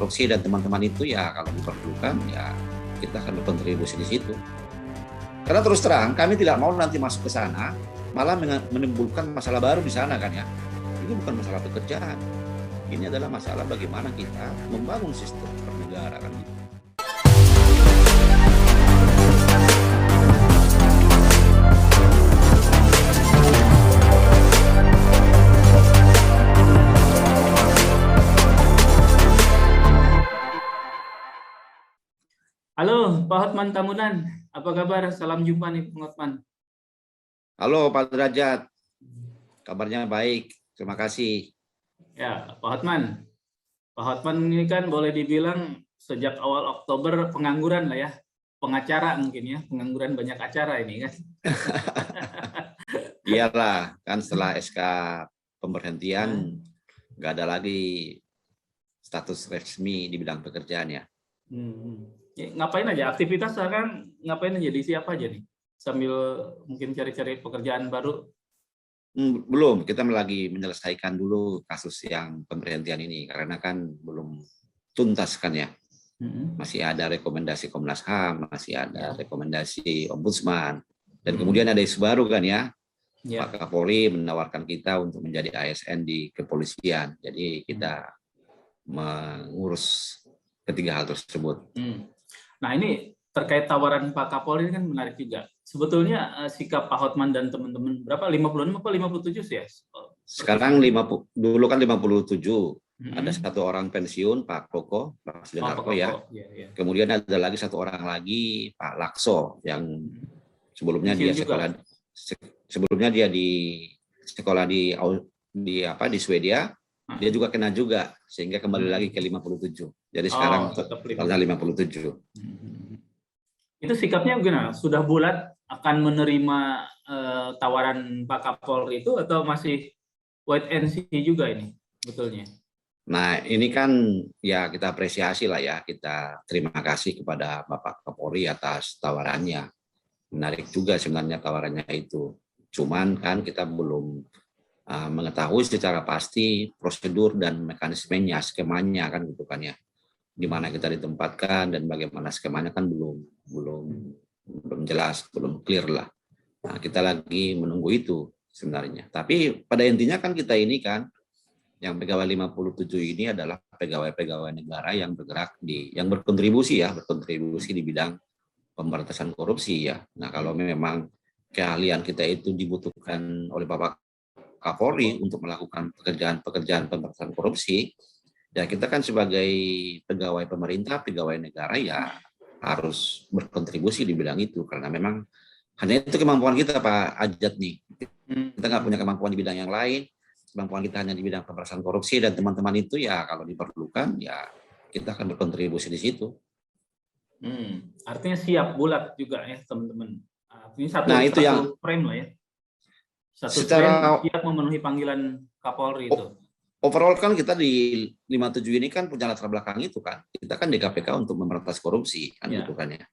korupsi dan teman-teman itu ya kalau diperlukan ya kita akan berkontribusi di situ. Karena terus terang kami tidak mau nanti masuk ke sana malah menimbulkan masalah baru di sana kan ya. Ini bukan masalah pekerjaan. Ini adalah masalah bagaimana kita membangun sistem bernegara kan gitu. Halo Pak Hotman Tamunan, apa kabar? Salam jumpa nih Pak Hotman. Halo Pak Derajat, kabarnya baik, terima kasih. Ya Pak Hotman ini kan boleh dibilang sejak awal Oktober pengangguran lah ya, pengacara mungkin ya, pengangguran banyak acara ini kan. Iyalah, kan setelah SK pemberhentian nggak ada lagi status resmi di bidang pekerjaan ya. Ngapain aja aktivitas sekarang, ngapain aja, di siapa aja nih sambil mungkin cari-cari pekerjaan baru? Belum, kita lagi menyelesaikan dulu kasus yang pemberhentian ini karena kan belum tuntas kan ya. Masih ada rekomendasi Komnas HAM, masih ada rekomendasi Ombudsman, dan kemudian ada isu baru kan ya. Pak Kapolri menawarkan kita untuk menjadi ASN di kepolisian, jadi kita mengurus ketiga hal tersebut. Nah ini terkait tawaran Pak Kapolri kan menarik juga. Sebetulnya sikap Pak Hotman dan teman-teman berapa? 56 apa 57 sih ya? Sekarang 50, dulu kan 57. Ada satu orang pensiun, Pak Koko, Pak Sujanarko ya. Kemudian ada lagi satu orang lagi, Pak Lakso, yang sebelumnya dia sekolah di Swedia. Dia juga kena juga, sehingga kembali lagi ke 57. Jadi sekarang totalnya 57. Itu sikapnya gimana? Sudah bulat akan menerima tawaran Pak Kapolri itu atau masih wait and see juga ini betulnya? Nah ini kan ya kita apresiasi lah ya, kita terima kasih kepada Bapak Kapolri atas tawarannya. Menarik juga sebenarnya tawarannya itu. Cuman kan kita belum mengetahui secara pasti prosedur dan mekanismenya, skemanya kan gitu kan ya, di mana kita ditempatkan dan bagaimana skemanya kan belum jelas, belum clear lah. Nah, kita lagi menunggu itu sebenarnya. Tapi pada intinya kan kita ini kan yang pegawai 57 ini adalah pegawai-pegawai negara yang bergerak yang berkontribusi di bidang pemberantasan korupsi ya. Nah, kalau memang keahlian kita itu dibutuhkan oleh Bapak Kapolri untuk melakukan pekerjaan pemberantasan korupsi, ya kita kan sebagai pegawai pemerintah, pegawai negara ya harus berkontribusi di bidang itu, karena memang hanya itu kemampuan kita Pak Ajat nih. Kita nggak punya kemampuan di bidang yang lain, kemampuan kita hanya di bidang pemberantasan korupsi, dan teman-teman itu ya kalau diperlukan ya kita akan berkontribusi di situ. Artinya siap bulat juga ya teman-teman. Ini satu frame lah ya. Secara siap memenuhi panggilan Kapolri itu. Overall kan kita di 57 ini kan punya latar belakang itu kan. Kita kan di KPK untuk memberantas korupsi kan gitu kan ya.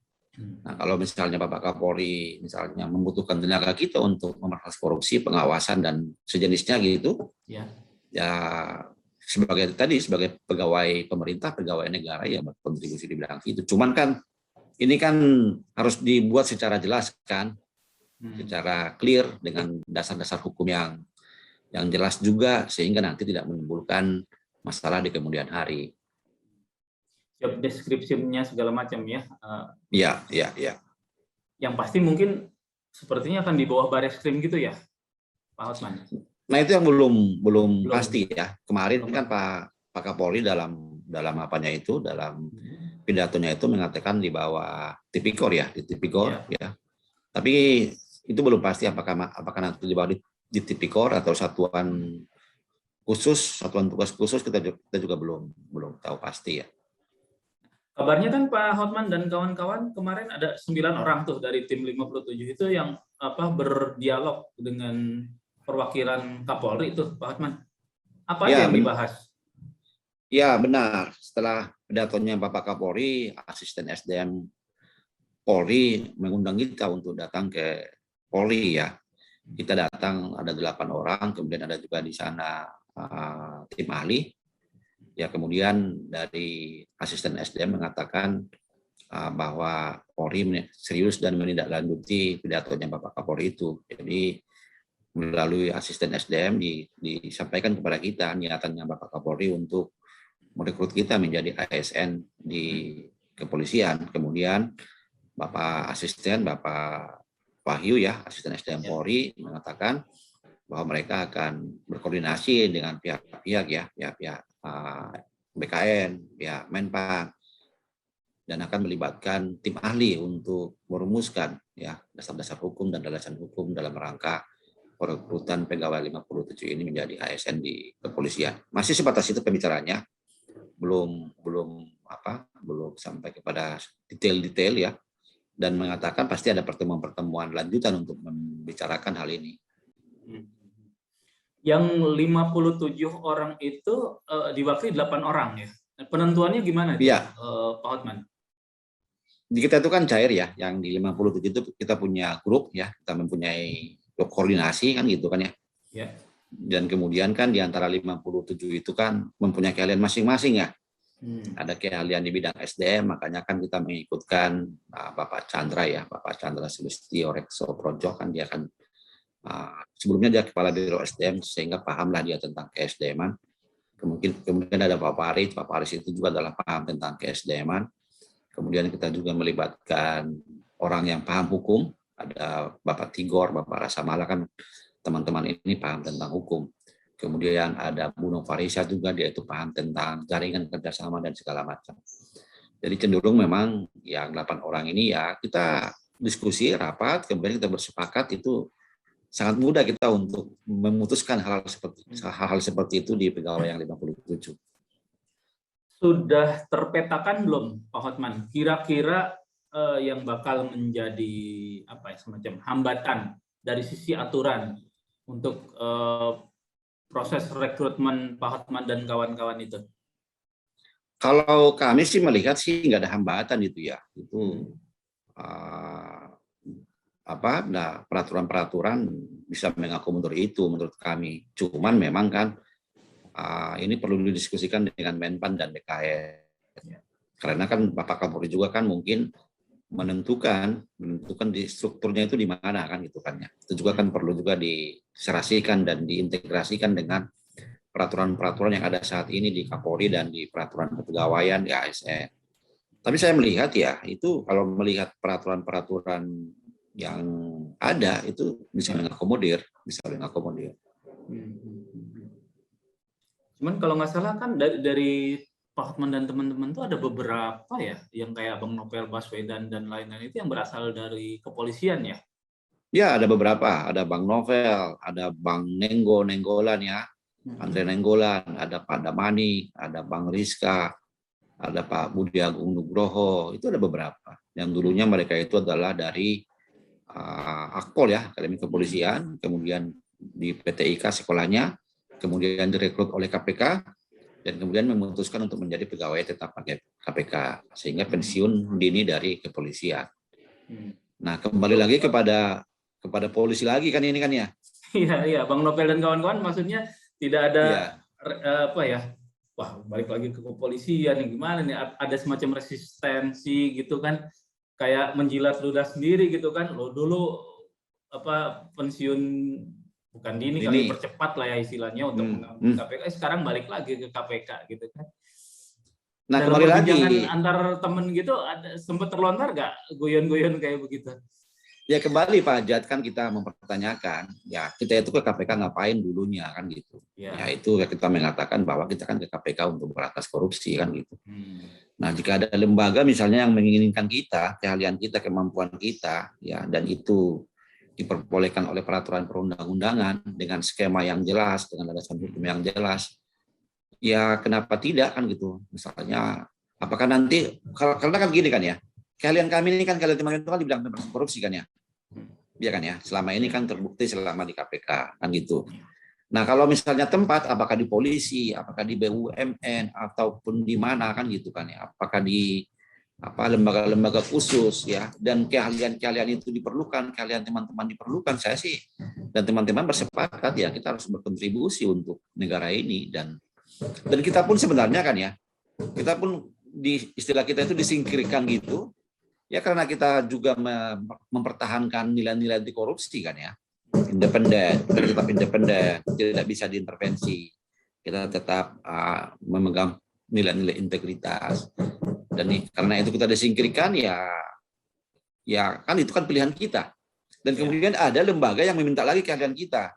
Nah, kalau misalnya Bapak Kapolri misalnya membutuhkan tenaga kita untuk memberantas korupsi, pengawasan dan sejenisnya gitu. Ya sebagai pegawai pemerintah, pegawai negara ya berkontribusi di bidang itu. Cuman kan ini kan harus dibuat secara jelas kan. Secara clear dengan dasar-dasar hukum yang jelas juga, sehingga nanti tidak menimbulkan masalah di kemudian hari. Job description-nya segala macam ya. Iya. Yang pasti mungkin sepertinya akan di bawah Bareskrim gitu ya, Pak Hotman. Nah itu yang belum pasti ya. Kemarin kan Pak Kapolri dalam apanya itu, dalam pidatonya itu mengatakan di bawah Tipikor ya, di Tipikor ya. Tapi itu belum pasti apakah nanti dibawa di Tipikor atau satuan tugas khusus, kita juga belum tahu pasti ya. Kabarnya kan Pak Hotman dan kawan-kawan kemarin ada 9 orang tuh dari tim 57 itu yang berdialog dengan perwakilan Kapolri itu, Pak Hotman. Apa yang dibahas? Ya benar, setelah pidatonya Bapak Kapolri, asisten SDM Polri mengundang kita untuk datang ke Polri ya. Kita datang ada 8 orang, kemudian ada juga di sana tim ahli. Ya kemudian dari asisten SDM mengatakan bahwa Polri serius dan menindaklanjuti pidatonya Bapak Kapolri itu. Jadi melalui asisten SDM disampaikan kepada kita niatannya Bapak Kapolri untuk merekrut kita menjadi ASN di kepolisian. Kemudian Bapak asisten, Bapak Wahyu ya, asisten SDM Polri mengatakan bahwa mereka akan berkoordinasi dengan pihak-pihak ya, pihak-pihak BKN, pihak Menpan, dan akan melibatkan tim ahli untuk merumuskan ya dasar-dasar hukum dan landasan hukum dalam rangka perekrutan pegawai 57 ini menjadi ASN di kepolisian. Masih sebatas itu pembicaraannya, belum sampai kepada detail-detail ya, dan mengatakan pasti ada pertemuan-pertemuan lanjutan untuk membicarakan hal ini. Yang 57 orang itu diwakili 8 orang ya. Penentuannya gimana itu, ya. Pak Hotman? Di kita itu kan cair ya, yang di 57 itu kita punya grup ya, kita mempunyai koordinasi kan gitu kan ya. Ya. Dan kemudian kan di antara 57 itu kan mempunyai keahlian masing-masing ya. Ada keahlian di bidang SDM, makanya kan kita mengikutkan Bapak Chandra ya, Bapak Chandra Sulistyo Rekso Projo, kan dia kan sebelumnya dia kepala biro SDM sehingga pahamlah dia tentang ke-SDM-an. Kemudian ada Pak Paris itu juga adalah paham tentang ke-SDM-an. Kemudian kita juga melibatkan orang yang paham hukum, ada Bapak Tigor, Bapak Rasamala, kan teman-teman ini paham tentang hukum. Kemudian ada Bu Novarisa juga, dia itu paham tentang jaringan kerjasama dan segala macam. Jadi cenderung memang ya 8 orang ini ya kita diskusi rapat, kemudian kita bersepakat, itu sangat mudah kita untuk memutuskan hal-hal seperti itu di pegawai yang 57. Sudah terpetakan belum, Pak Hotman, kira-kira yang bakal menjadi semacam hambatan dari sisi aturan untuk proses rekrutmen Pak Hotman dan kawan-kawan itu? Kalau kami sih melihat sih nggak ada hambatan itu ya. Itu peraturan-peraturan bisa mengakomodir itu menurut kami. Cuman memang kan ini perlu didiskusikan dengan Menpan dan BKN. Karena kan Bapak Kapolri juga kan mungkin menentukan di strukturnya itu di mana kan gitu kan ya. Itu juga kan perlu juga diserasikan dan diintegrasikan dengan peraturan-peraturan yang ada saat ini di Kapolri dan di peraturan kepegawaian di ASN. Tapi saya melihat ya, itu kalau melihat peraturan-peraturan yang ada itu bisa mengakomodir. Cuman kalau nggak salah kan dari Pak Hotman dan teman-teman itu ada beberapa ya, yang kayak Bang Novel Baswedan dan lain-lain itu yang berasal dari kepolisian ya? Ya, ada beberapa. Ada Bang Novel, ada Bang Nenggolan ya, Andre Nenggolan, ada Pak Damani, ada Bang Rizka, ada Pak Budi Agung Nugroho, itu ada beberapa. Yang dulunya mereka itu adalah dari Akpol ya, Akademi Kepolisian, kemudian di PTIK sekolahnya, kemudian direkrut oleh KPK, dan kemudian memutuskan untuk menjadi pegawai tetap KPK, sehingga pensiun dini dari kepolisian. Nah, kembali lagi kepada polisi lagi kan ini kan ya. Iya, Bang Novel dan kawan-kawan, maksudnya tidak ada wah balik lagi ke kepolisian gimana nih, ada semacam resistensi gitu kan, kayak menjilat ludah sendiri gitu kan. Lo dulu pensiun bukan dini kali, percepat lah ya istilahnya untuk mengambil KPK, sekarang balik lagi ke KPK gitu kan. Nah, dalam kembali lagi antar temen gitu, ada sempat terlontar nggak guyon-guyon kayak begitu? Ya kembali Pak Jad, kan kita mempertanyakan, ya kita itu ke KPK ngapain dulunya kan gitu. Ya itu kita mengatakan bahwa kita kan ke KPK untuk berantas korupsi kan gitu. Nah jika ada lembaga misalnya yang menginginkan kita, keahlian kita, kemampuan kita, ya dan itu diperbolehkan oleh peraturan perundang-undangan dengan skema yang jelas, dengan landasan hukum yang jelas, ya kenapa tidak kan gitu. Misalnya apakah nanti, karena kan gini kan ya, keahlian kami ini kan keahlian teman-teman itu kan di bidang korupsi kan ya. Ya kan ya, selama ini kan terbukti selama di KPK kan gitu. Nah, kalau misalnya tempat apakah di polisi, apakah di BUMN ataupun di mana kan gitu kan ya. Apakah di lembaga-lembaga khusus ya, dan keahlian-keahlian itu diperlukan, keahlian teman-teman diperlukan, saya sih dan teman-teman bersepakat ya kita harus berkontribusi untuk negara ini, dan Dan kita pun sebenarnya kan ya, kita pun di istilah kita itu disingkirkan gitu, ya karena kita juga mempertahankan nilai-nilai anti korupsi kan ya, independen, kita tetap independen, tidak bisa diintervensi, kita tetap memegang nilai-nilai integritas. Dan karena itu kita disingkirkan ya kan itu kan pilihan kita. Dan kemudian ada lembaga yang meminta lagi kehadiran kita,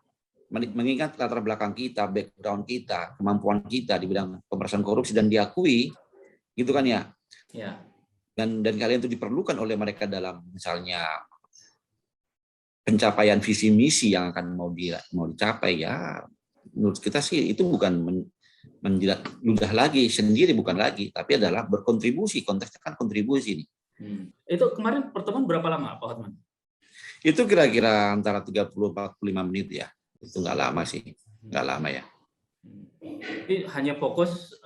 mengingat latar belakang kita, background kita, kemampuan kita di bidang pemberantasan korupsi dan diakui, gitu kan ya. Ya. Dan kalian itu diperlukan oleh mereka dalam misalnya pencapaian visi misi yang akan mau dicapai ya. Menurut kita sih itu bukan menjilat ludah lagi sendiri, bukan lagi, tapi adalah berkontribusi. Konteksnya kan kontribusi nih. Itu kemarin pertemuan berapa lama, Pak Hotman? Itu kira-kira antara 30-45 menit ya. Itu nggak lama sih, nggak lama ya. Jadi hanya fokus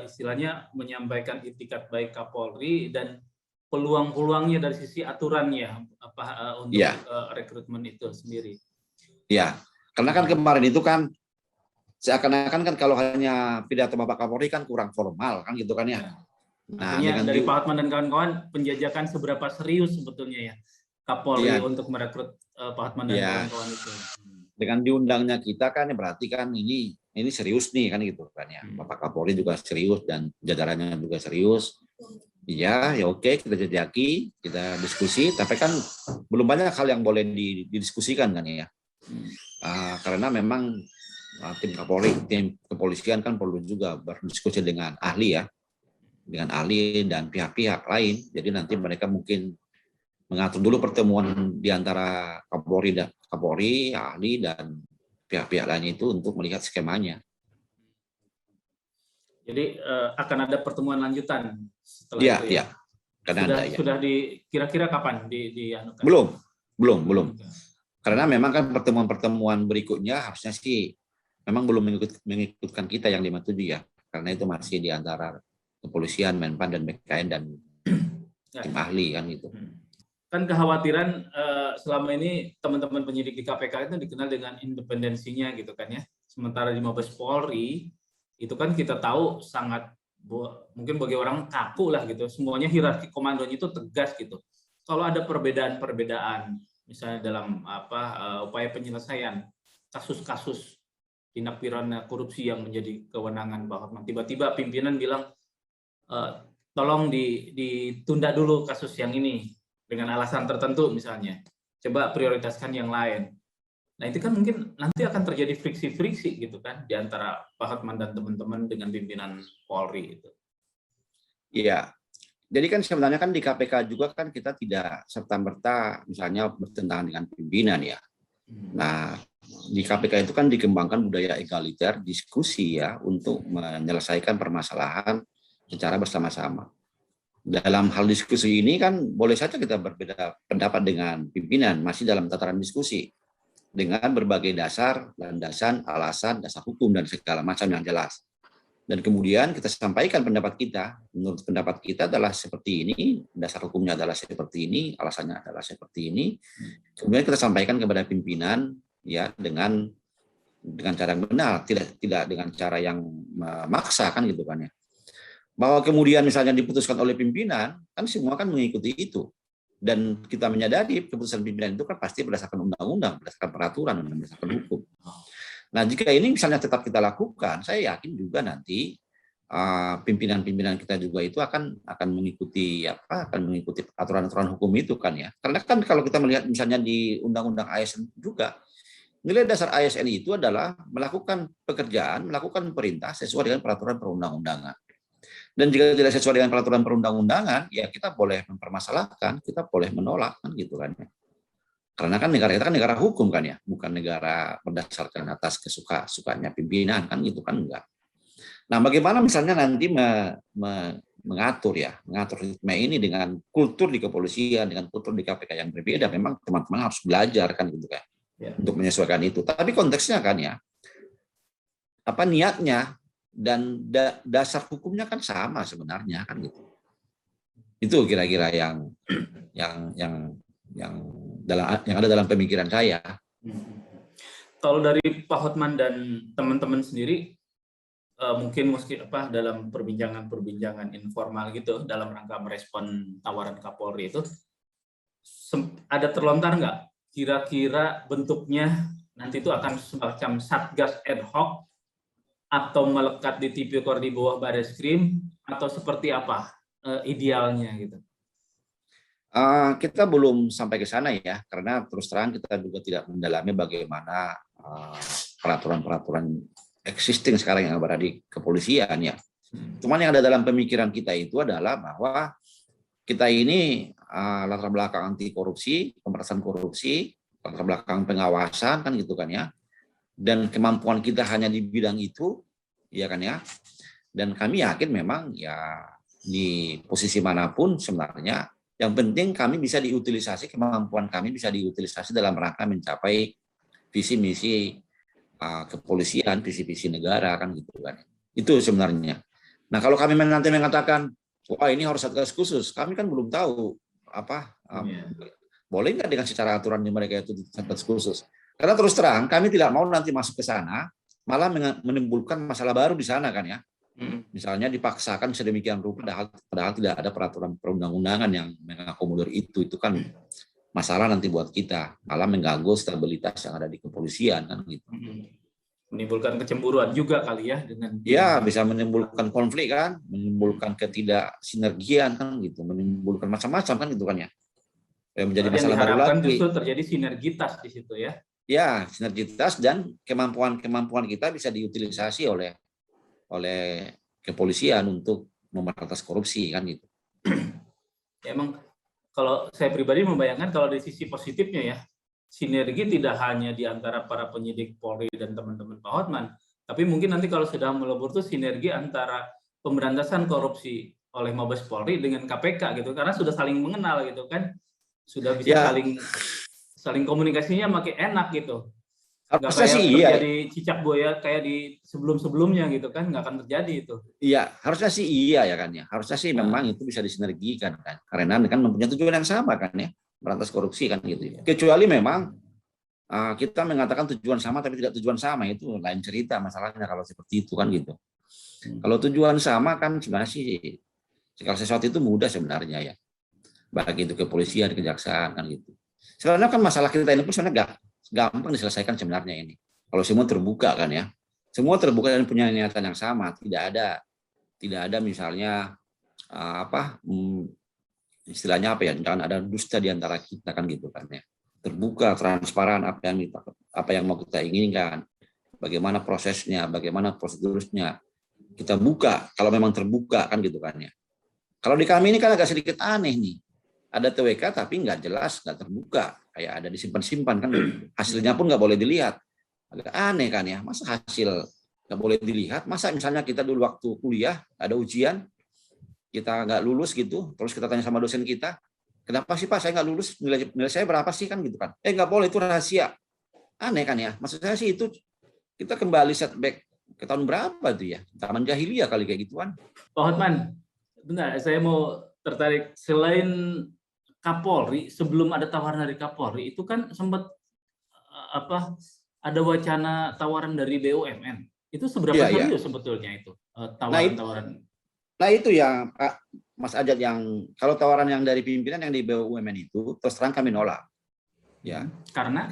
istilahnya menyampaikan itikat baik Kapolri dan peluang-peluangnya dari sisi aturannya untuk rekrutmen itu sendiri. Ya, karena kan kemarin itu kan seakan-akan kan kalau hanya pidato Bapak Kapolri kan kurang formal kan gitu kan ya. Nah, dari Pak Hotman dan kawan-kawan penjajakan seberapa serius sebetulnya ya Kapolri untuk merekrut Pak Hotman dan kawan-kawan itu. Dengan diundangnya kita kan berarti kan ini serius nih kan gitu kan ya. Bapak Kapolri juga serius dan jajarannya juga serius. Iya, ya oke, kita jajaki, kita diskusi, tapi kan belum banyak hal yang boleh didiskusikan kan ya. Karena memang tim Kapolri, tim kepolisian kan perlu juga berdiskusi dengan ahli ya. Dengan ahli dan pihak-pihak lain. Jadi nanti mereka mungkin mengatur dulu pertemuan di antara Kapolri, ahli, dan pihak-pihak lain itu untuk melihat skemanya. Jadi akan ada pertemuan lanjutan setelah itu ya? Iya. Sudah kira-kira kapan dianukan? Belum. Karena memang kan pertemuan-pertemuan berikutnya harusnya sih memang belum mengikutkan kita yang 57 ya. Karena itu masih di antara kepolisian, Menpan, dan BKN, dan tim ahli kan gitu. Kan kekhawatiran selama ini teman-teman penyidik di KPK itu dikenal dengan independensinya gitu kan ya. Sementara di Mabes Polri itu kan kita tahu sangat mungkin bagi orang kaku lah gitu. Semuanya hierarki komandonya itu tegas gitu. Kalau ada perbedaan misalnya dalam upaya penyelesaian kasus-kasus tindak pidana korupsi yang menjadi kewenangan Pak Hotman, tiba-tiba pimpinan bilang tolong ditunda dulu kasus yang ini dengan alasan tertentu misalnya, coba prioritaskan yang lain. Nah itu kan mungkin nanti akan terjadi friksi-friksi gitu kan di antara Pak Hotman dan teman-teman dengan pimpinan Polri itu. Iya, jadi kan sebenarnya kan di KPK juga kan kita tidak serta-merta misalnya bertentangan dengan pimpinan ya. Nah di KPK itu kan dikembangkan budaya egaliter, diskusi ya untuk menyelesaikan permasalahan secara bersama-sama. Dalam hal diskusi ini kan boleh saja kita berbeda pendapat dengan pimpinan, masih dalam tataran diskusi dengan berbagai dasar, landasan, alasan, dasar hukum dan segala macam yang jelas. Dan kemudian kita sampaikan pendapat kita. Menurut pendapat kita adalah seperti ini, dasar hukumnya adalah seperti ini, alasannya adalah seperti ini. Kemudian kita sampaikan kepada pimpinan ya dengan cara yang benar, tidak dengan cara yang memaksa kan gitu kan ya. Bahwa kemudian misalnya diputuskan oleh pimpinan, kan semua kan mengikuti itu. Dan kita menyadari keputusan pimpinan itu kan pasti berdasarkan undang-undang, berdasarkan peraturan, berdasarkan hukum. Nah, jika ini misalnya tetap kita lakukan, saya yakin juga nanti pimpinan-pimpinan kita juga itu akan mengikuti aturan-aturan hukum itu kan ya. Karena kan kalau kita melihat misalnya di Undang-Undang ASN juga, nilai dasar ASN itu adalah melakukan pekerjaan, melakukan perintah sesuai dengan peraturan perundang-undangan. Dan jika tidak sesuai dengan peraturan perundang-undangan, ya kita boleh mempermasalahkan, kita boleh menolak kan gitu kan. Karena kan negara kita kan negara hukum kan ya, bukan negara berdasarkan atas kesukaan pimpinan kan gitu kan enggak. Nah, bagaimana misalnya nanti mengatur ritme ini dengan kultur di kepolisian, dengan kultur di KPK yang berbeda, memang teman-teman harus belajar kan gitu kan. Ya. Untuk menyesuaikan itu. Tapi konteksnya kan ya, niatnya dan dasar hukumnya kan sama sebenarnya kan gitu. Itu kira-kira yang ada dalam pemikiran saya. Kalau dari Pak Hotman dan teman-teman sendiri, mungkin apa dalam perbincangan informal gitu dalam rangka merespon tawaran Kapolri itu ada terlontar nggak kira-kira bentuknya nanti itu akan semacam satgas ad hoc atau melekat di tipikor di bawah Bareskrim atau seperti apa idealnya gitu? Kita belum sampai ke sana ya, karena terus terang kita juga tidak mendalami bagaimana peraturan-peraturan existing sekarang yang berada di kepolisian ya. Cuman yang ada dalam pemikiran kita itu adalah bahwa kita ini latar belakang anti korupsi, pemberantasan korupsi, latar belakang pengawasan kan gitu kan ya. Dan kemampuan kita hanya di bidang itu, ya kan ya. Dan kami yakin memang ya di posisi manapun sebenarnya yang penting kami bisa diutilisasi, kemampuan kami bisa diutilisasi dalam rangka mencapai visi misi kepolisian, visi misi negara kan gitu kan. Itu sebenarnya. Nah kalau kami nanti mengatakan, wah ini harus satgas khusus, kami kan belum tahu apa boleh nggak dengan secara aturan di mereka itu satgas khusus. Karena terus terang kami tidak mau nanti masuk ke sana, malah menimbulkan masalah baru di sana kan ya. Misalnya dipaksakan sedemikian rupa padahal tidak ada peraturan perundang-undangan yang mengakomodir itu kan masalah nanti buat kita, malah mengganggu stabilitas yang ada di kepolisian kan gitu. Menimbulkan kecemburuan juga kali ya dengan ya bisa menimbulkan konflik kan, menimbulkan ketidaksinergian kan gitu, menimbulkan macam-macam kan gitu kan ya. Menjadi masalah baru lagi. Justru terjadi sinergitas di situ ya. Ya, sinergitas dan kemampuan kita bisa diutilisasi oleh kepolisian untuk memberantas korupsi kan gitu. Ya, emang kalau saya pribadi membayangkan kalau dari sisi positifnya ya, sinergi tidak hanya di antara para penyidik Polri dan teman-teman Pak Hotman, tapi mungkin nanti kalau sudah melebur tuh sinergi antara pemberantasan korupsi oleh Mabes Polri dengan KPK gitu, karena sudah saling mengenal gitu kan, sudah bisa saling komunikasinya makin enak gitu. Nggak kayak terjadi cicak buaya kayak di sebelum-sebelumnya gitu kan, nggak akan terjadi itu. Iya, harusnya sih iya ya kan ya. Harusnya sih memang itu bisa disinergikan kan. Karena kan mempunyai tujuan yang sama kan ya, berantas korupsi kan gitu. Kecuali memang kita mengatakan tujuan sama tapi tidak tujuan sama, itu lain cerita masalahnya kalau seperti itu kan gitu. Kalau tujuan sama kan sebenarnya sih segala sesuatu itu mudah sebenarnya ya. Baik itu kepolisian, kejaksaan kan gitu. Sebenarnya kan masalah kita ini pun sebenarnya gampang diselesaikan sebenarnya ini. Kalau semua terbuka kan ya. Semua terbuka dan punya niatan yang sama, tidak ada misalnya istilahnya apa ya, jangan ada dusta di antara kita kan gitu kan ya. Terbuka, transparan apa yang mau kita inginkan, bagaimana prosesnya, bagaimana prosedurnya, kita buka kalau memang terbuka kan gitu kan ya. Kalau di kami ini kan agak sedikit aneh nih, ada TWK tapi nggak jelas, nggak terbuka, kayak ada disimpan-simpan kan, hasilnya pun nggak boleh dilihat, agak aneh kan ya. Masa hasil nggak boleh dilihat, masa misalnya kita dulu waktu kuliah ada ujian kita nggak lulus gitu, terus kita tanya sama dosen kita, kenapa sih Pak saya nggak lulus, nilai saya berapa sih kan gitu kan, nggak boleh, itu rahasia. Aneh kan ya, maksud saya sih itu kita kembali setback ke tahun berapa tuh ya, zaman jahiliyah kali kayak gituan. Pak Hotman, benar, saya mau tertarik, selain Kapolri, sebelum ada tawaran dari Kapolri itu kan sempat ada wacana tawaran dari BUMN. Itu seberapa serius sebetulnya itu tawaran-tawaran? Nah itu ya Mas Ajat, yang kalau tawaran yang dari pimpinan yang di BUMN itu terus terang kami nolak. Ya. Karena?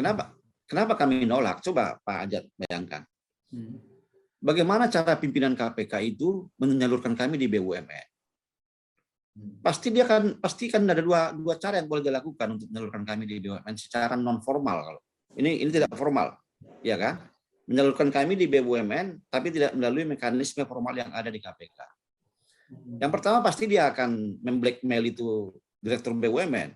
Kenapa kami nolak? Coba Pak Ajat bayangkan. Bagaimana cara pimpinan KPK itu menyalurkan kami di BUMN? Pasti kan ada dua cara yang boleh dilakukan untuk menyalurkan kami di BUMN secara non formal. Kalau ini tidak formal, ya kan? Menyalurkan kami di BUMN tapi tidak melalui mekanisme formal yang ada di KPK. Yang pertama pasti dia akan memblackmail itu direktur BUMN.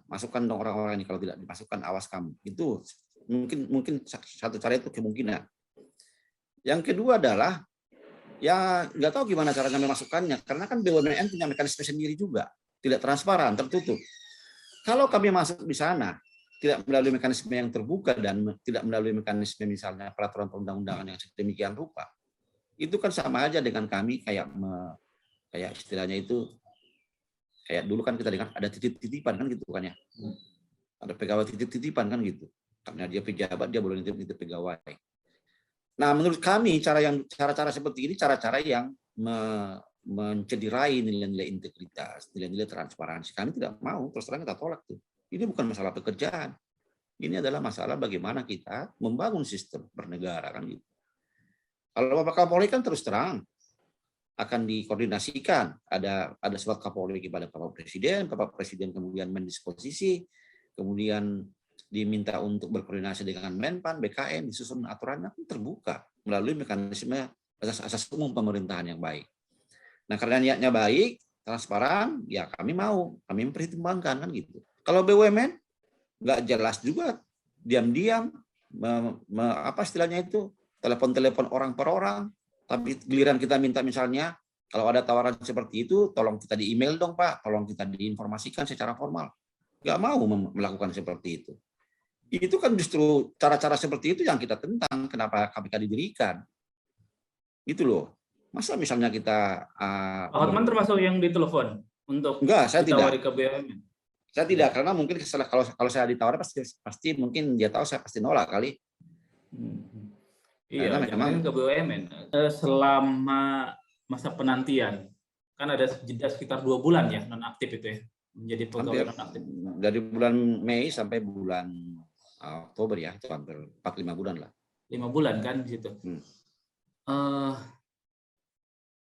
Masukkan dong orang-orang ini, kalau tidak dimasukkan awas kamu. Itu mungkin satu cara, itu kemungkinan. Yang kedua adalah ya nggak tahu gimana caranya memasukkannya, karena kan BUMN punya mekanisme sendiri juga, tidak transparan, tertutup. Kalau kami masuk di sana tidak melalui mekanisme yang terbuka dan tidak melalui mekanisme misalnya peraturan perundang-undangan yang sedemikian rupa, itu kan sama aja dengan kami kayak istilahnya itu kayak dulu kan kita dengar ada titip-titipan kan gitu kan ya, ada pegawai titip-titipan kan gitu, karena dia pejabat dia boleh nitip pegawai. Nah, menurut kami cara-cara seperti ini cara-cara yang mencederai nilai-nilai integritas, nilai-nilai transparansi. Kami tidak mau, terus terang kita tolak tuh. Ini bukan masalah pekerjaan. Ini adalah masalah bagaimana kita membangun sistem bernegara kan gitu. Kalau Bapak Kapolri kan terus terang akan dikoordinasikan. Ada surat Kapolri kepada Bapak Presiden kemudian mendisposisi, kemudian diminta untuk berkoordinasi dengan Menpan, BKN, disusun aturannya terbuka melalui mekanisme asas umum pemerintahan yang baik. Nah, karena niatnya baik, transparan, ya kami mempertimbangkan kan gitu. Kalau BUMN nggak jelas juga, diam-diam, apa istilahnya itu, telepon-telepon orang per orang, tapi giliran kita minta misalnya, kalau ada tawaran seperti itu, tolong kita di email dong Pak, tolong kita diinformasikan secara formal. Nggak mau melakukan seperti itu. Itu kan justru cara-cara seperti itu yang kita tentang, kenapa KPK didirikan. Itu loh. Masa misalnya kita... Pak Hotman termasuk yang ditelepon untuk enggak, saya ditawari tidak. ke BUMN? Saya tidak, karena mungkin kalau saya ditawar pasti mungkin dia tahu saya pasti nolak kali. Iya, jangan ke BUMN. Selama masa penantian, kan ada jeda sekitar 2 bulan ya nonaktif itu ya, menjadi pegawai nonaktif. Dari bulan Mei sampai bulan Oktober ya, itu hampir 4-5 bulan lah. 5 bulan kan di situ.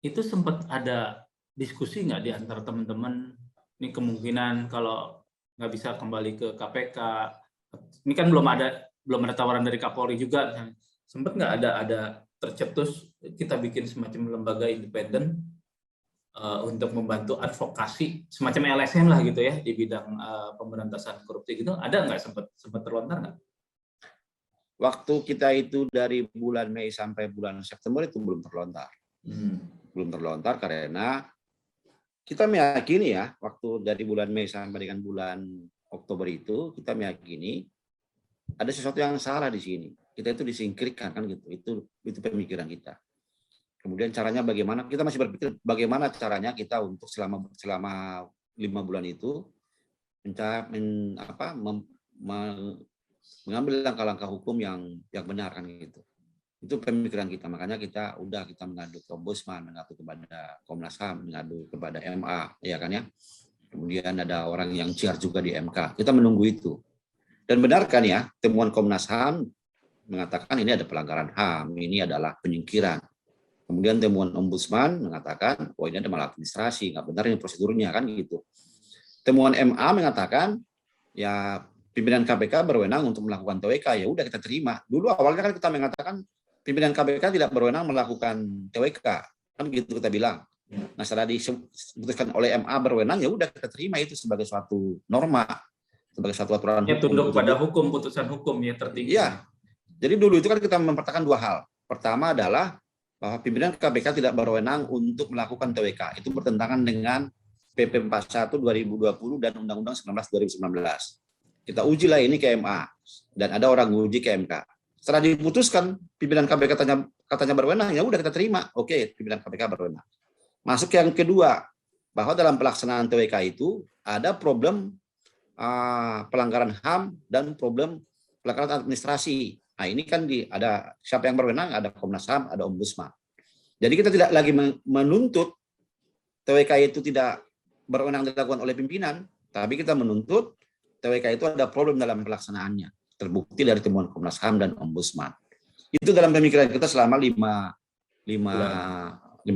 Itu sempat ada diskusi nggak di antara teman-teman? Ini kemungkinan kalau nggak bisa kembali ke KPK. Ini kan belum ada tawaran dari Kapolri juga. Sempat nggak ada tercetus kita bikin semacam lembaga independen untuk membantu advokasi semacam LSM lah gitu ya di bidang pemberantasan korupsi gitu. Ada nggak sempat terlontar nggak? Waktu kita itu dari bulan Mei sampai bulan September itu belum terlontar. Belum terlontar karena kita meyakini ya, waktu dari bulan Mei sampai dengan bulan Oktober itu kita meyakini ada sesuatu yang salah di sini. Kita itu disingkirkan kan gitu. Itu pemikiran kita. Kemudian caranya bagaimana? Kita masih berpikir bagaimana caranya kita untuk selama 5 bulan itu mengambil langkah-langkah hukum yang benar kan gitu. Itu pemikiran kita. Makanya kita mengadu ke Ombudsman, mengadu kepada Komnas HAM, mengadu kepada MA, ya kan ya. Kemudian ada orang yang ciar juga di MK. Kita menunggu itu. Dan benar kan ya, temuan Komnas HAM mengatakan ini ada pelanggaran HAM, ini adalah penyingkiran. Kemudian temuan Ombudsman mengatakan, oh ini ada maladministrasi, nggak benar ini prosedurnya kan gitu. Temuan MA mengatakan, ya pimpinan KPK berwenang untuk melakukan TWK, ya udah kita terima. Dulu awalnya kan kita mengatakan pimpinan KPK tidak berwenang melakukan TWK, kan gitu kita bilang. Nah setelah diputuskan oleh MA berwenang, ya udah kita terima itu sebagai suatu norma, sebagai suatu aturan. Ya tunduk pada hukum, putusan hukum ya tertinggi. Iya. Jadi dulu itu kan kita mempertahankan 2 hal. Pertama adalah bahwa pimpinan KPK tidak berwenang untuk melakukan TWK. Itu bertentangan dengan PP 41 2020 dan Undang-Undang 19 2019. Kita ujilah ini ke MA dan ada orang uji ke MK. Setelah diputuskan pimpinan KPK katanya berwenang, ya udah kita terima. Oke, pimpinan KPK berwenang. Masuk yang kedua, bahwa dalam pelaksanaan TWK itu ada problem pelanggaran HAM dan problem pelanggaran administrasi. Nah ini kan ada siapa yang berwenang, ada Komnas HAM, ada Ombudsman. Jadi kita tidak lagi menuntut TWK itu tidak berwenang dilakukan oleh pimpinan, tapi kita menuntut TWK itu ada problem dalam pelaksanaannya. Terbukti dari temuan Komnas HAM dan Ombudsman. Itu dalam pemikiran kita selama 5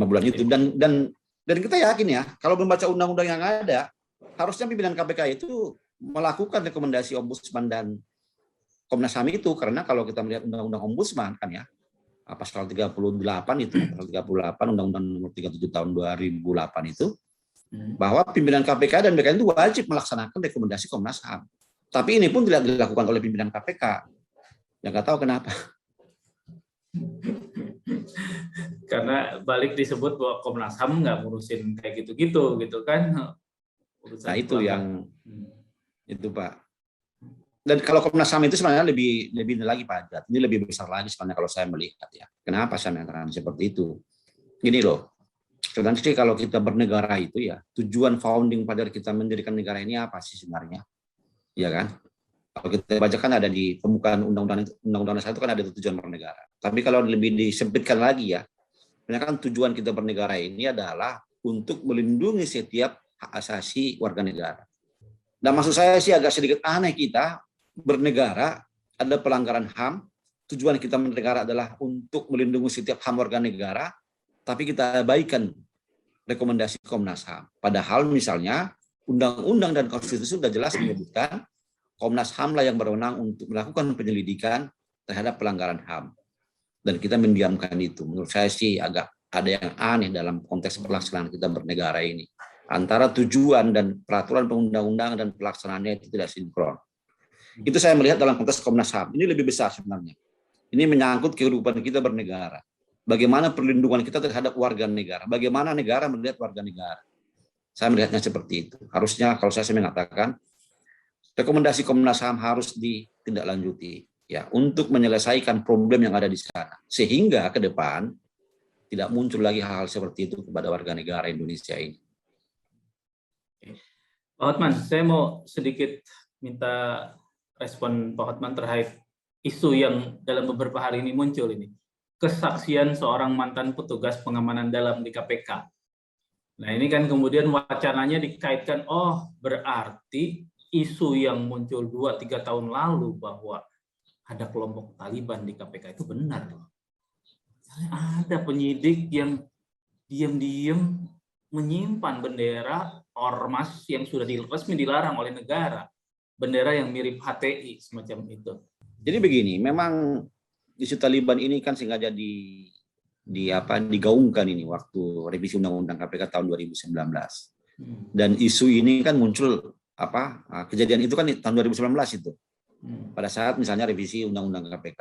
bulan itu. Dan kita yakin ya, kalau membaca undang-undang yang ada, harusnya pimpinan KPK itu melakukan rekomendasi Ombudsman dan Komnas HAM itu, karena kalau kita melihat undang-undang Ombudsman kan ya, pasal 38 itu, pasal 38 Undang-Undang Nomor 37 tahun 2008 itu, bahwa pimpinan KPK dan BKN itu wajib melaksanakan rekomendasi Komnas HAM. Tapi ini pun tidak dilakukan oleh pimpinan KPK. Ya nggak tahu kenapa. Karena balik disebut bahwa Komnas HAM nggak ngurusin kayak gitu-gitu gitu kan. Nah itu yang itu Pak. Dan kalau Komnas HAM itu sebenarnya lebih lagi Pak, ini lebih besar lagi sebenarnya kalau saya melihat ya. Kenapa saya mengatakan seperti itu? Gini loh, sebenarnya kalau kita bernegara itu ya, tujuan founding pada kita mendirikan negara ini apa sih sebenarnya? Ya kan? Kalau kita baca kan ada di pembukaan undang-undang dasar itu kan ada tujuan bernegara. Tapi kalau lebih disempitkan lagi ya, kan tujuan kita bernegara ini adalah untuk melindungi setiap hak asasi warga negara. Dan maksud saya sih agak sedikit aneh kita bernegara ada pelanggaran HAM, tujuan kita bernegara adalah untuk melindungi setiap HAM warga negara, tapi kita abaikan rekomendasi Komnas HAM. Padahal misalnya undang-undang dan konstitusi sudah jelas menyebutkan Komnas HAM lah yang berwenang untuk melakukan penyelidikan terhadap pelanggaran HAM. Dan kita mendiamkan itu. Menurut saya sih agak ada yang aneh dalam konteks pelaksanaan kita bernegara ini. Antara tujuan dan peraturan perundang-undangan dan pelaksanaannya itu tidak sinkron. Itu saya melihat dalam konteks Komnas HAM. Ini lebih besar sebenarnya. Ini menyangkut kehidupan kita bernegara. Bagaimana perlindungan kita terhadap warga negara. Bagaimana negara melihat warga negara. Saya melihatnya seperti itu. Harusnya kalau saya mengatakan, rekomendasi Komnas HAM harus ditindaklanjuti ya untuk menyelesaikan problem yang ada di sana. Sehingga ke depan tidak muncul lagi hal-hal seperti itu kepada warga negara Indonesia ini. Pak Hotman, saya mau sedikit minta respon Pak Hotman terkait isu yang dalam beberapa hari ini muncul ini. Kesaksian seorang mantan petugas pengamanan dalam di KPK. Nah ini kan kemudian wacananya dikaitkan, oh berarti isu yang muncul 2-3 tahun lalu bahwa ada kelompok Taliban di KPK itu benar. Ada penyidik yang diam-diam menyimpan bendera ormas yang sudah resmi dilarang oleh negara, bendera yang mirip HTI semacam itu. Jadi begini, memang isu Taliban ini kan sengaja digaungkan ini waktu revisi Undang-Undang KPK tahun 2019. Dan isu ini kan muncul kejadian itu kan tahun 2019 itu. Pada saat misalnya revisi Undang-Undang KPK.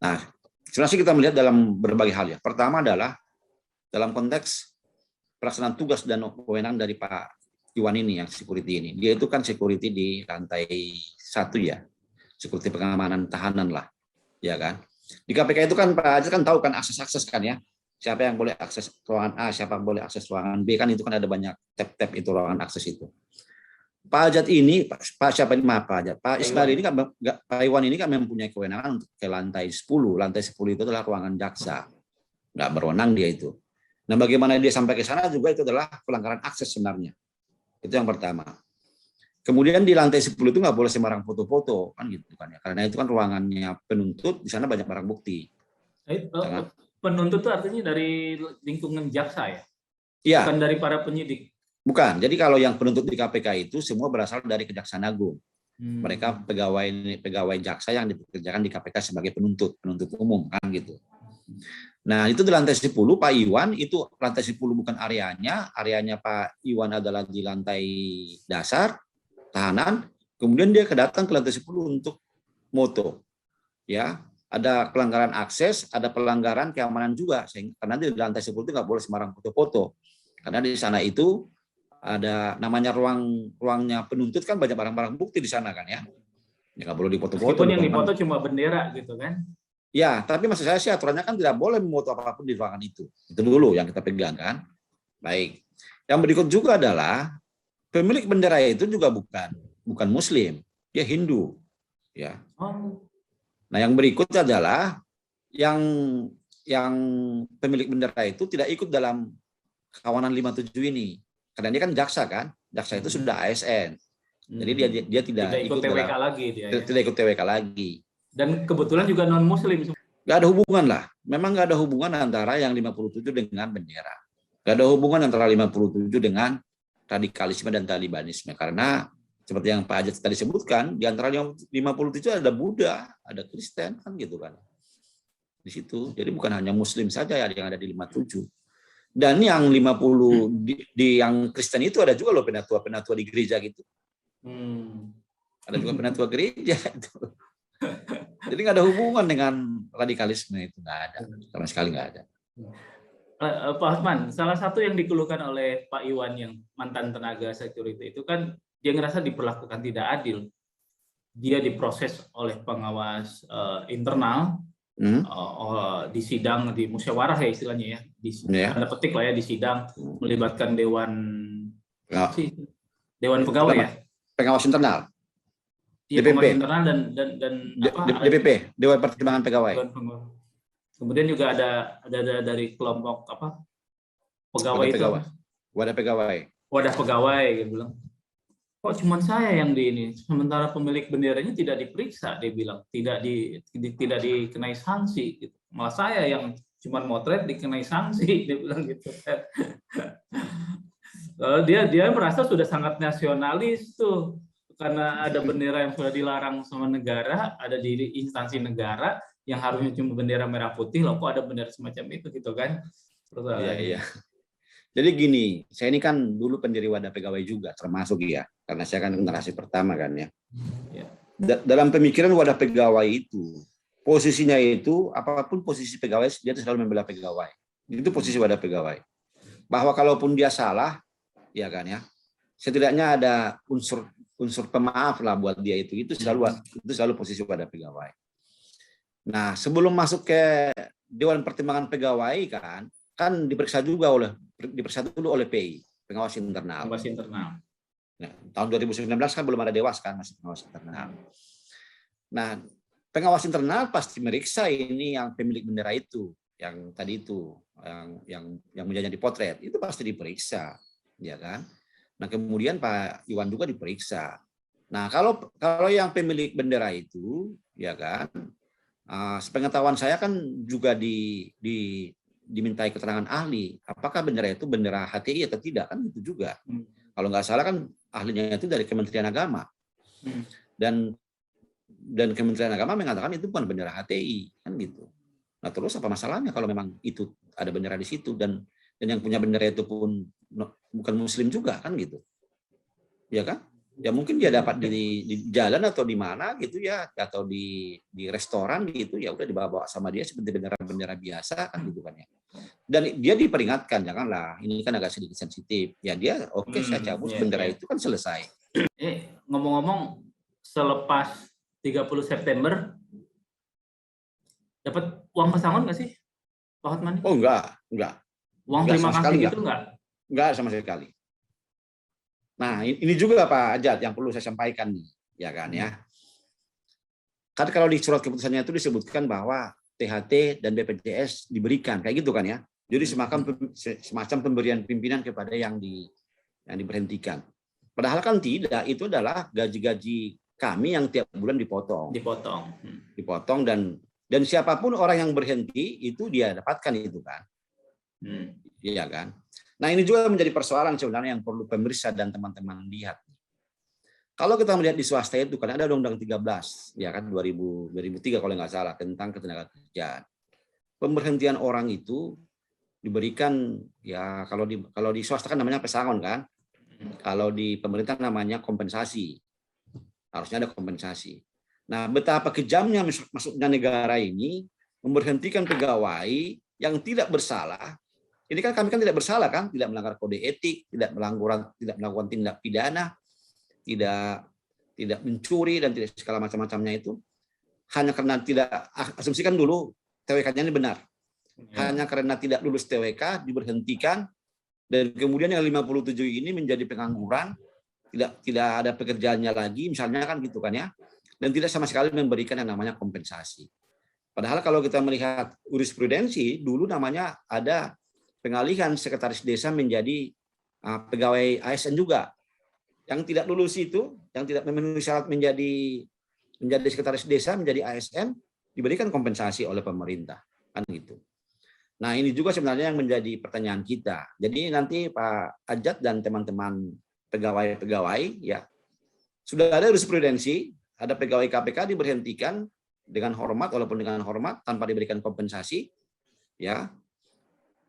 Nah, sebenarnya kita melihat dalam berbagai hal ya. Pertama adalah dalam konteks pelaksanaan tugas dan kewenangan dari Pak Iwan ini yang security ini. Dia itu kan security di lantai 1 ya. Security pengamanan tahanan lah. Ya kan? Di KPK itu kan Pak Ajat kan tahu kan akses-akses kan ya. Siapa yang boleh akses ruangan A, siapa yang boleh akses ruangan B, kan itu kan ada banyak tab-tab itu ruangan akses itu. Pak Ajat ini, Pak Ismail ini kan, Pak Iwan ini kan mempunyai kewenangan untuk ke lantai 10. Lantai 10 itu adalah ruangan jaksa. Nggak berwenang dia itu. Nah, bagaimana dia sampai ke sana juga itu adalah pelanggaran akses sebenarnya. Itu yang pertama. Kemudian di lantai 10 itu nggak boleh sembarang foto-foto kan gitu kan ya. Karena itu kan ruangannya penuntut, di sana banyak barang bukti. Penuntut itu artinya dari lingkungan jaksa ya? Iya. Bukan dari para penyidik. Bukan. Jadi kalau yang penuntut di KPK itu semua berasal dari Kejaksaan Agung. Mereka pegawai jaksa yang dipekerjakan di KPK sebagai penuntut umum kan gitu. Nah, itu di lantai 10 Pak Iwan itu lantai 10 bukan areanya Pak Iwan adalah di lantai dasar tahanan, kemudian dia datang ke lantai 10 untuk moto. Ya, ada pelanggaran akses, ada pelanggaran keamanan juga karena di lantai 10 itu nggak boleh sembarang foto-foto. Karena di sana itu ada namanya ruangnya penuntut kan banyak barang-barang bukti di sana kan ya. Ya nggak boleh dipoto-foto. Meskipun yang dipoto cuma bendera gitu kan. Ya, tapi maksud saya sih aturannya kan tidak boleh memoto apapun di ruangan itu. Itu dulu yang kita pegang kan. Baik. Yang berikut juga adalah pemilik bendera itu juga bukan Muslim, dia Hindu. Ya. Nah, yang berikut adalah yang pemilik bendera itu tidak ikut dalam kawanan 57 ini. Karena dia kan jaksa kan. Jaksa itu sudah ASN. Jadi dia tidak ikut TWK lagi dia. Tidak ikut TWK lagi. Dan kebetulan juga non-Muslim. Nggak ada hubungan lah. Memang nggak ada hubungan antara yang 57 dengan bendera. Nggak ada hubungan antara 57 dengan radikalisme dan Talibanisme. Karena seperti yang Pak Ajat tadi sebutkan, di antara 57 ada Buddha, ada Kristen, kan gitu kan. Di situ. Jadi bukan hanya Muslim saja yang ada di 57. Dan yang 50 di yang Kristen itu ada juga loh penatua di gereja gitu. Ada juga penatua gereja itu. Jadi nggak ada hubungan dengan radikalisme itu, nggak ada, sama sekali nggak ada. Pak Hotman, salah satu yang dikeluhkan oleh Pak Iwan yang mantan tenaga security itu kan dia ngerasa diperlakukan tidak adil. Dia diproses oleh pengawas internal di sidang, di musyawarah ya istilahnya ya, tanda petik lah ya, di sidang melibatkan dewan pegawai ya. Pengawas internal. Iya, DPP, pengawas internal dan apa DPP, Dewan Pertimbangan Pegawai. Kemudian juga ada dari kelompok apa pegawai Wadah itu pegawai. apa? Wadah pegawai. Wadah pegawai gitu bilang. Kok cuma saya yang di ini, sementara pemilik benderanya tidak diperiksa, dia bilang tidak dikenai sanksi, gitu. Malah saya yang cuma motret dikenai sanksi, dia bilang gitu. Dia merasa sudah sangat nasionalis tuh, karena ada bendera yang sudah dilarang sama negara, ada di instansi negara yang harusnya cuma bendera merah putih, loh kok ada bendera semacam itu gitu kan? Iya, iya. Jadi gini, saya ini kan dulu pendiri Wadah Pegawai juga, termasuk ya, karena saya kan generasi pertama kan ya. Dalam pemikiran Wadah Pegawai itu, posisinya itu, apapun posisi pegawai, dia selalu membela pegawai. Itu posisi Wadah Pegawai. Bahwa kalaupun dia salah, ya kan ya, setidaknya ada unsur pemaaf lah buat dia itu selalu posisi Wadah Pegawai. Nah, sebelum masuk ke Dewan Pertimbangan Pegawai kan diperiksa dulu oleh PI, pengawas internal. Pengawas internal. Nah, tahun 2019 kan belum ada Dewas kan, masih pengawas internal. Nah, pengawas internal pasti meriksa ini yang pemilik bendera itu, yang tadi itu, yang menjadi dipotret, itu pasti diperiksa, ya kan? Nah, kemudian Pak Iwan juga diperiksa. Nah, kalau yang pemilik bendera itu, ya kan, sepengetahuan saya kan juga dimintai keterangan ahli, apakah bendera itu bendera HTI atau tidak, kan itu juga. Kalau nggak salah kan ahlinya itu dari Kementerian Agama. Dan Kementerian Agama mengatakan itu bukan bendera HTI, kan gitu. Nah, terus apa masalahnya kalau memang itu ada bendera di situ dan yang punya bendera itu pun bukan muslim juga, kan gitu. Ya kan? Ya mungkin dia dapat di jalan atau di mana gitu ya, atau di restoran gitu, ya udah dibawa sama dia seperti bendera biasa kan gitu kan ya. Dan dia diperingatkan, janganlah, ini kan agak sedikit sensitif. Ya dia oke, saya cabut bendera itu kan selesai. Ngomong-ngomong, selepas 30 September dapat uang pesangon nggak sih, Pak Hotman? Oh enggak. Uang terima kasih gitu enggak? Enggak sama sekali. Nah, ini juga Pak Ajat yang perlu saya sampaikan nih, ya kan ya. Kan kalau di surat keputusannya itu disebutkan bahwa THT dan BPJS diberikan, kayak gitu kan ya. Jadi semacam pemberian pimpinan kepada yang diberhentikan. Padahal kan tidak, itu adalah gaji-gaji kami yang tiap bulan dipotong. Dipotong dan siapapun orang yang berhenti itu dia dapatkan itu kan. Iya kan. Nah, ini juga menjadi persoalan sebenarnya yang perlu pemirsa dan teman-teman lihat. Kalau kita melihat di swasta itu kan ada Undang-Undang 13 ya kan 2003 kalau nggak salah tentang ketenagakerjaan. Pemberhentian orang itu diberikan ya kalau di swasta kan namanya pesangon kan. Kalau di pemerintah namanya kompensasi. Harusnya ada kompensasi. Nah, betapa kejamnya masuknya negara ini memberhentikan pegawai yang tidak bersalah. Ini kan kami kan tidak bersalah kan, tidak melanggar kode etik, tidak melakukan tindak pidana, tidak mencuri dan tidak segala macam-macamnya itu. Hanya karena tidak asumsikan dulu TWK-nya ini benar. Hanya karena tidak lulus TWK diberhentikan dan kemudian yang 57 ini menjadi pengangguran, tidak ada pekerjaannya lagi misalnya kan gitu kan ya. Dan tidak sama sekali memberikan yang namanya kompensasi. Padahal kalau kita melihat jurisprudensi dulu namanya ada pengalihan sekretaris desa menjadi pegawai ASN juga. Yang tidak lulus itu, yang tidak memenuhi syarat menjadi sekretaris desa, menjadi ASN, diberikan kompensasi oleh pemerintah. Kan gitu. Nah, ini juga sebenarnya yang menjadi pertanyaan kita. Jadi nanti Pak Ajat dan teman-teman pegawai-pegawai, ya sudah ada jurisprudensi, ada pegawai KPK diberhentikan dengan hormat, walaupun dengan hormat, tanpa diberikan kompensasi, ya.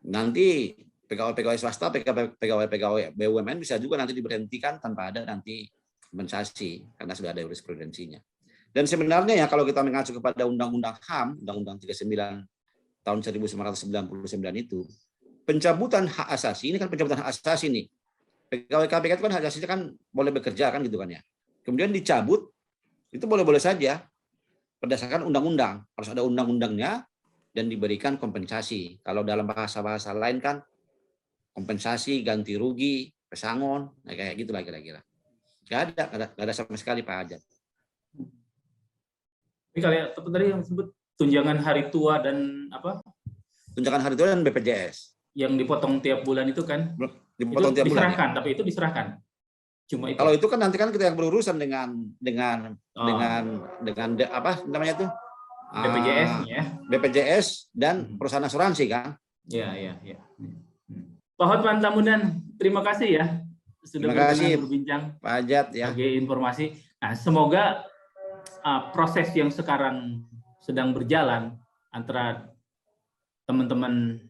Nanti pegawai-pegawai swasta, pegawai-pegawai BUMN bisa juga nanti diberhentikan tanpa ada nanti kompensasi karena sudah ada jurisprudensinya. Dan sebenarnya ya kalau kita mengacu kepada Undang-Undang HAM, Undang-Undang 39 tahun 1999 itu, pencabutan hak asasi, ini kan pencabutan hak asasi nih. Pegawai KPK itu kan hak asasinya kan boleh bekerja kan gitu kan ya. Kemudian dicabut, itu boleh-boleh saja berdasarkan undang-undang, harus ada undang-undangnya dan diberikan kompensasi. Kalau dalam bahasa-bahasa lain kan kompensasi, ganti rugi, pesangon, nah kayak gitulah kira-kira. Nggak ada sama sekali Pak Ajat. Ini kalian tadi yang disebut tunjangan hari tua dan apa? Tunjangan hari tua dan BPJS. Yang dipotong tiap bulan itu kan? Dipotong itu tiap bulan. diserahkan, ya? Tapi itu diserahkan. Cuma itu. Kalau itu kan nanti kan kita yang berurusan dengan apa namanya tuh? BPJS ya. BPJS dan perusahaan asuransi kan? Ya. Pak Hotman Tambunan, terima kasih ya sudah berbincang Pak Ajat ya. Bagi informasi. Nah, semoga proses yang sekarang sedang berjalan antara teman-teman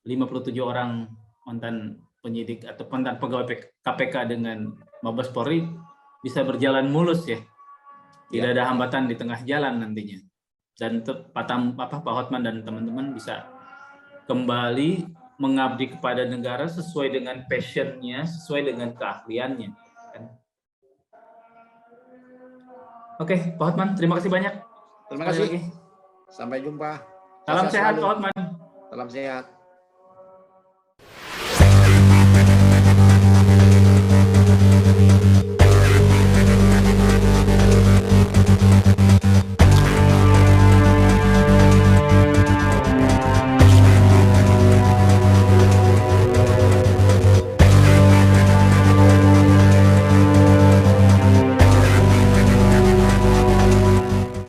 57 orang mantan penyidik atau mantan pegawai KPK dengan Mabes Polri bisa berjalan mulus ya. Tidak ada hambatan di tengah jalan nantinya. Dan Pak Hotman dan teman-teman bisa kembali mengabdi kepada negara sesuai dengan passion-nya, sesuai dengan keahliannya. Oke, Pak Hotman, terima kasih banyak. Terima kasih. Sampai jumpa. Salam sehat, Pak Hotman. Salam sehat.